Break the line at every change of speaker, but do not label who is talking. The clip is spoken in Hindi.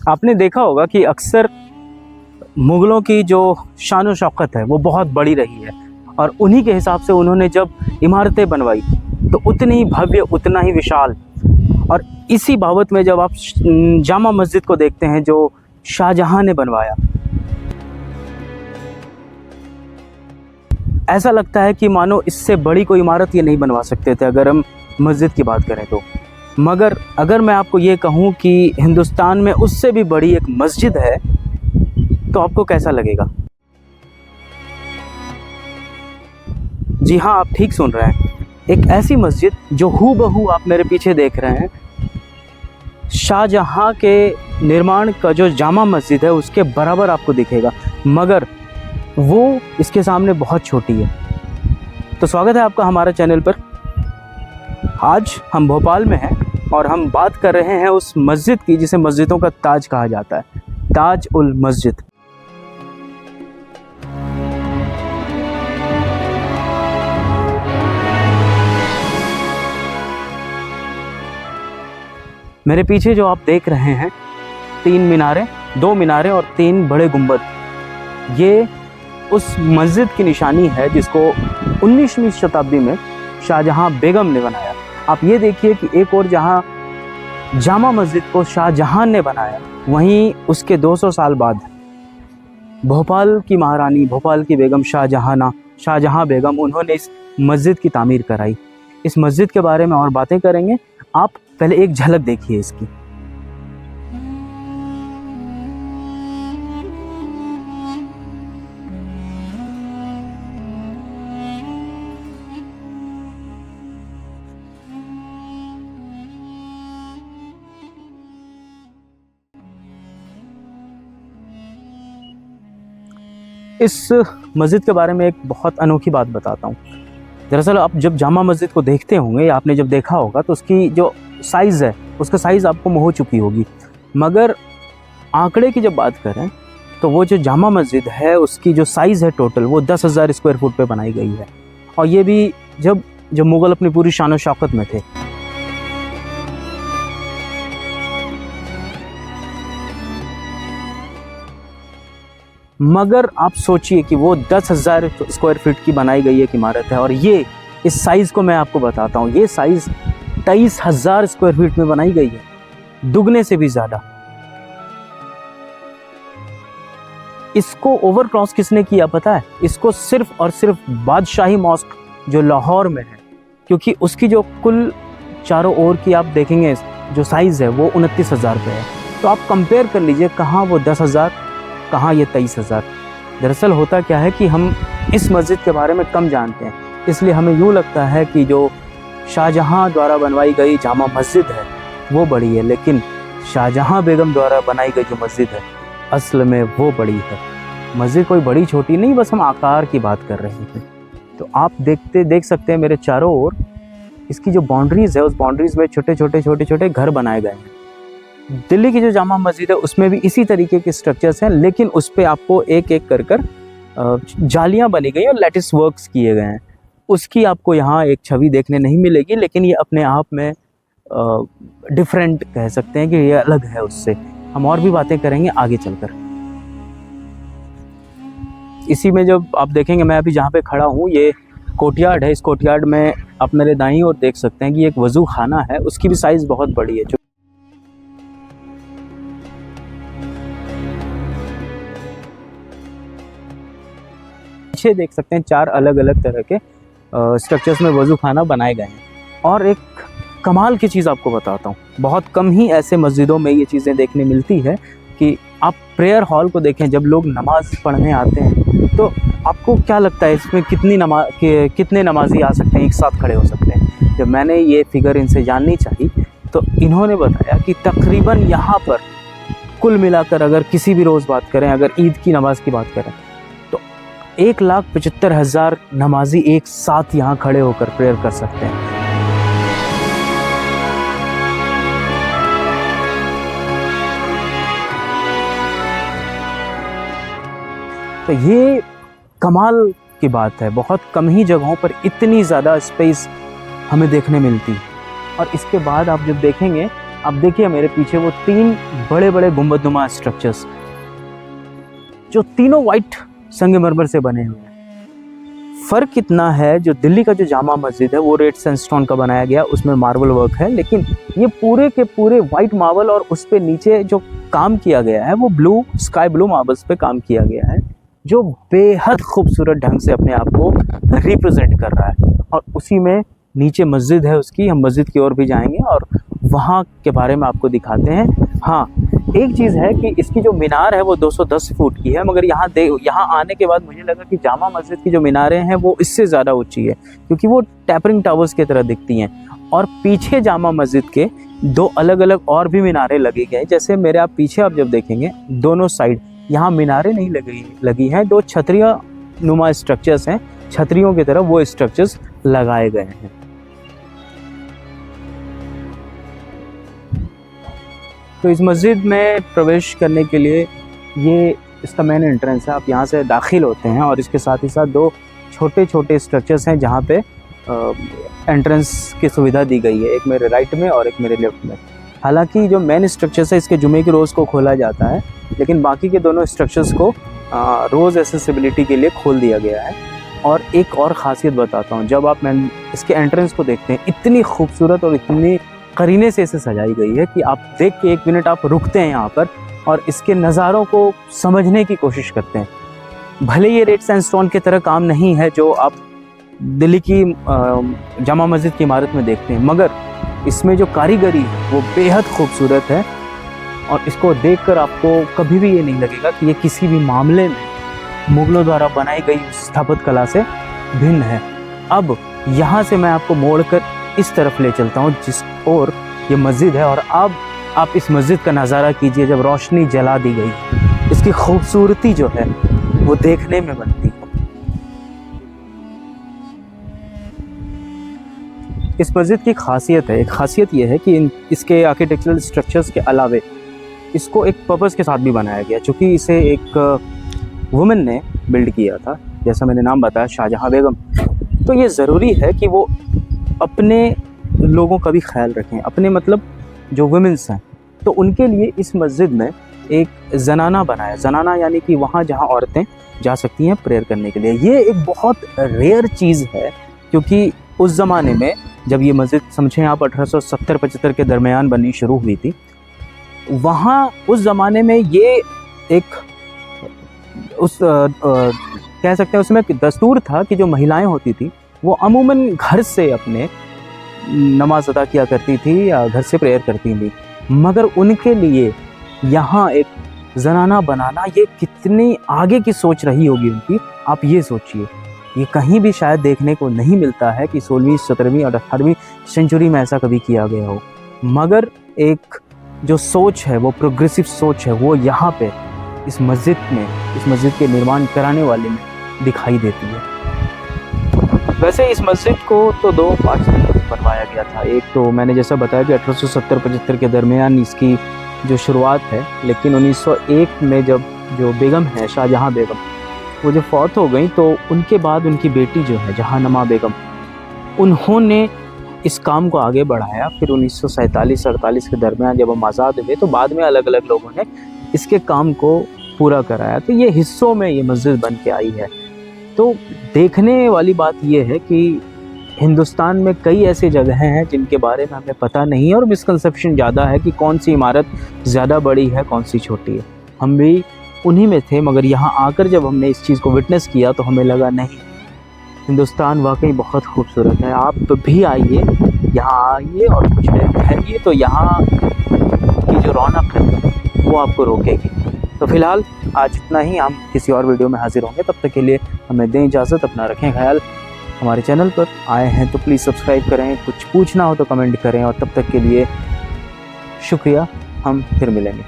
आपने देखा होगा कि अक्सर मुग़लों की जो शान और शौकत है वो बहुत बड़ी रही है और उन्हीं के हिसाब से उन्होंने जब इमारतें बनवाई तो उतनी ही भव्य, उतना ही विशाल। और इसी बाबत में जब आप जामा मस्जिद को देखते हैं जो शाहजहां ने बनवाया, ऐसा लगता है कि मानो इससे बड़ी कोई इमारत ये नहीं बनवा सकते थे अगर हम मस्जिद की बात करें तो। मगर अगर मैं आपको ये कहूँ कि हिंदुस्तान में उससे भी बड़ी एक मस्जिद है तो आपको कैसा लगेगा? जी हाँ, आप ठीक सुन रहे हैं। एक ऐसी मस्जिद जो हूबहू आप मेरे पीछे देख रहे हैं, शाहजहां के निर्माण का जो जामा मस्जिद है उसके बराबर आपको दिखेगा, मगर वो इसके सामने बहुत छोटी है। तो स्वागत है आपका हमारे चैनल पर। आज हम भोपाल में हैं और हम बात कर रहे हैं उस मस्जिद की जिसे मस्जिदों का ताज कहा जाता है, ताज उल मस्जिद। मेरे पीछे जो आप देख रहे हैं 3 मीनारें, 2 मीनारें और 3 बड़े गुंबद, ये उस मस्जिद की निशानी है जिसको 19वीं शताब्दी में शाहजहां बेगम ने बनाया। आप ये देखिए कि एक और जहां जामा मस्जिद को शाहजहां ने बनाया, वहीं उसके 200 साल बाद भोपाल की महारानी, भोपाल की बेगम शाहजहां बेगम, उन्होंने इस मस्जिद की तामीर कराई। इस मस्जिद के बारे में और बातें करेंगे, आप पहले एक झलक देखिए इसकी। इस मस्जिद के बारे में एक बहुत अनोखी बात बताता हूँ। दरअसल आप जब जामा मस्जिद को देखते होंगे, आपने जब देखा होगा तो उसकी जो साइज़ है, उसका साइज़ आपको मोह चुकी होगी। मगर आंकड़े की जब बात करें तो वो जो जामा मस्जिद है उसकी जो साइज़ है टोटल, वो 10,000 स्क्वायर फुट पे बनाई गई है। और ये भी जब मुग़ल अपनी पूरी शान और शौकत में थे। मगर आप सोचिए कि वो 10,000 स्क्वायर फीट की बनाई गई एक इमारत है और ये इस साइज़ को मैं आपको बताता हूँ, ये साइज़ 23,000 स्क्वायर फीट में बनाई गई है, दुगने से भी ज़्यादा। इसको ओवर क्रॉस किसने किया पता है? इसको सिर्फ और सिर्फ बादशाही मॉस्क जो लाहौर में है, क्योंकि उसकी जो कुल चारों ओर की आप देखेंगे जो साइज़ है वो 29,000 पे है। तो आप कंपेयर कर लीजिए, कहाँ वो 10,000, कहाँ ये 23,000। दरअसल होता क्या है कि हम इस मस्जिद के बारे में कम जानते हैं, इसलिए हमें यूँ लगता है कि जो शाहजहां द्वारा बनवाई गई जामा मस्जिद है वो बड़ी है, लेकिन शाहजहां बेगम द्वारा बनाई गई जो मस्जिद है असल में वो बड़ी है। मस्जिद कोई बड़ी छोटी नहीं, बस हम आकार की बात कर रहे हैं। तो आप देख सकते हैं मेरे चारों ओर इसकी जो बाउंड्रीज़ है, उस बाउंड्रीज़ में छोटे छोटे घर बनाए गए हैं। दिल्ली की जो जामा मस्जिद है उसमें भी इसी तरीके के स्ट्रक्चर्स हैं, लेकिन उस पर आपको एक एक कर जालियाँ बनी गई और लैटिस वर्क्स किए गए हैं। उसकी आपको यहाँ एक छवि देखने नहीं मिलेगी, लेकिन ये अपने आप में डिफरेंट कह सकते हैं कि ये अलग है उससे। हम और भी बातें करेंगे आगे चलकर। इसी में जब आप देखेंगे, मैं अभी जहाँ पे खड़ा हूँ ये कोर्टयार्ड है। इस कोर्टयार्ड में आप मेरे दाईं ओर देख सकते हैं कि एक वज़ू खाना है, उसकी भी साइज़ बहुत बड़ी है। पीछे देख सकते हैं 4 अलग अलग तरह के स्ट्रक्चर्स में वज़ू खाना बनाए गए हैं। और एक कमाल की चीज़ आपको बताता हूँ, बहुत कम ही ऐसे मस्जिदों में ये चीज़ें देखने मिलती है कि आप प्रेयर हॉल को देखें। जब लोग नमाज़ पढ़ने आते हैं तो आपको क्या लगता है इसमें कितने नमाजी आ सकते हैं, एक साथ खड़े हो सकते हैं? जब मैंने ये फिगर इनसे जाननी चाहिए तो इन्होंने बताया कि तकरीबन यहाँ पर कुल मिलाकर अगर किसी भी रोज़ बात करें, अगर ईद की नमाज़ की बात करें तो 1,75,000 नमाजी एक साथ यहाँ खड़े होकर प्रेयर कर सकते हैं। तो ये कमाल की बात है, बहुत कम ही जगहों पर इतनी ज़्यादा स्पेस हमें देखने मिलती है। और इसके बाद आप जब देखेंगे आप देखिए मेरे पीछे वो 3 बड़े बड़े गुंबदनुमा स्ट्रक्चर्स जो तीनों वाइट संगमरमर से बने हुए हैं। फ़र्क इतना है, जो दिल्ली का जो जामा मस्जिद है वो रेड सैंडस्टोन का बनाया गया, उसमें मार्बल वर्क है, लेकिन ये पूरे के पूरे वाइट मार्बल और उस पे नीचे जो काम किया गया है वो ब्लू स्काई ब्लू मार्बल्स पे काम किया गया है, जो बेहद खूबसूरत ढंग से अपने आप को रिप्रेजेंट कर रहा है। और उसी में नीचे मस्जिद है उसकी, हम मस्जिद की ओर भी जाएंगे और वहाँ के बारे में आपको दिखाते हैं। हाँ, एक चीज़ है कि इसकी जो मीनार है वो 210 फुट की है, मगर यहाँ आने के बाद मुझे लगा कि जामा मस्जिद की जो मीनारें हैं वो इससे ज़्यादा ऊंची है, क्योंकि वो टैपरिंग टावर्स की तरह दिखती हैं। और पीछे जामा मस्जिद के 2 अलग अलग और भी मीनारें लगी गई, जैसे मेरे आप पीछे आप जब देखेंगे दोनों साइड यहाँ मीनारें नहीं लगी हैं, 2 छतरियाँ नुमा स्ट्रक्चर्स हैं, छतरियों की तरह वो स्ट्रक्चर्स लगाए गए हैं। तो इस मस्जिद में प्रवेश करने के लिए ये इसका मेन एंट्रेंस है, आप यहाँ से दाखिल होते हैं और इसके साथ ही साथ 2 छोटे छोटे स्ट्रक्चर्स हैं जहाँ पे एंट्रेंस की सुविधा दी गई है, एक मेरे राइट में और एक मेरे लेफ्ट में। हालांकि जो मेन स्ट्रक्चर्स है इसके जुमे के रोज़ को खोला जाता है, लेकिन बाकी के दोनों स्ट्रक्चर्स को रोज़ एक्सेसिबिलिटी के लिए खोल दिया गया है। और एक और ख़ासियत बताता हूँ, जब आप इसके एंट्रेंस को देखते हैं, इतनी खूबसूरत और इतनी करीने से इसे सजाई गई है कि आप देख के 1 मिनट आप रुकते हैं यहाँ पर और इसके नज़ारों को समझने की कोशिश करते हैं। भले ये रेड सैंडस्टोन की तरह काम नहीं है जो आप दिल्ली की जामा मस्जिद की इमारत में देखते हैं, मगर इसमें जो कारीगरी है वो बेहद खूबसूरत है और इसको देखकर आपको कभी भी ये नहीं लगेगा कि ये किसी भी मामले में मुगलों द्वारा बनाई गई स्थापत्य कला से भिन्न है। अब यहाँ से मैं आपको मोड़कर इस तरफ ले चलता हूँ जिस ओर ये मस्जिद है, और अब आप इस मस्जिद का नज़ारा कीजिए जब रोशनी जला दी गई, इसकी खूबसूरती जो है वो देखने में बनती है। इस मस्जिद की खासियत है, एक खासियत ये है कि इसके आर्किटेक्चरल स्ट्रक्चर्स के अलावे इसको एक पर्पस के साथ भी बनाया गया, चूँकि इसे एक वुमेन ने बिल्ड किया था, जैसा मैंने नाम बताया शाहजहाँ बेगम। तो ये ज़रूरी है कि वो अपने लोगों का भी ख्याल रखें, अपने मतलब जो वुमेन्स हैं, तो उनके लिए इस मस्जिद में एक जनाना बनाया। जनाना यानी कि वहाँ जहाँ औरतें जा सकती हैं प्रेयर करने के लिए। ये एक बहुत रेयर चीज़ है, क्योंकि उस ज़माने में जब ये मस्जिद समझें आप 1870-75 के दरमियान बननी शुरू हुई थी, वहाँ उस ज़माने में ये एक कह सकते हैं उसमें दस्तूर था कि जो महिलाएं होती थी वो अमूमन घर से अपने नमाज अदा किया करती थी या घर से प्रेयर करती थी, मगर उनके लिए यहाँ एक जनाना बनाना ये कितनी आगे की सोच रही होगी उनकी। आप ये सोचिए, ये कहीं भी शायद देखने को नहीं मिलता है कि 16वीं 17वीं और 18वीं सेंचुरी में ऐसा कभी किया गया हो, मगर एक जो सोच है वो प्रोग्रेसिव सोच है वो यहाँ पे इस मस्जिद में, इस मस्जिद के निर्माण कराने वाले में दिखाई देती है। वैसे इस मस्जिद को तो 2 पार्ट्स में बनवाया गया था। एक तो मैंने जैसा बताया कि 1870-75 के दरमियान इसकी जो शुरुआत है, लेकिन 1901 में जब जो बेगम है शाहजहाँ बेगम वो जो फौत हो गई, तो उनके बाद उनकी बेटी जो है जहांनमा बेगम, उन्होंने इस काम को आगे बढ़ाया। फिर 1947-48 के दरमियान जब हम आज़ाद हुए तो बाद में अलग अलग लोगों ने इसके काम को पूरा कराया। तो ये हिस्सों में ये मस्जिद बन के आई है। तो देखने वाली बात ये है कि हिंदुस्तान में कई ऐसे जगह हैं जिनके बारे में हमें पता नहीं है और मिसकंसेप्शन ज़्यादा है कि कौन सी इमारत ज़्यादा बड़ी है, कौन सी छोटी है। हम भी उन्हीं में थे, मगर यहाँ आकर जब हमने इस चीज़ को विटनेस किया तो हमें लगा नहीं, हिंदुस्तान वाकई बहुत खूबसूरत है। आप भी आइए, यहाँ आइए और कुछ देर ठहरिए तो यहाँ की जो रौनक है वो आपको रोकेगी। तो फिलहाल आज इतना ही, हम किसी और वीडियो में हाजिर होंगे। तब तक के लिए हमें दें इजाज़त, अपना रखें ख्याल। हमारे चैनल पर आए हैं तो प्लीज़ सब्सक्राइब करें, कुछ पूछना हो तो कमेंट करें, और तब तक के लिए शुक्रिया। हम फिर मिलेंगे।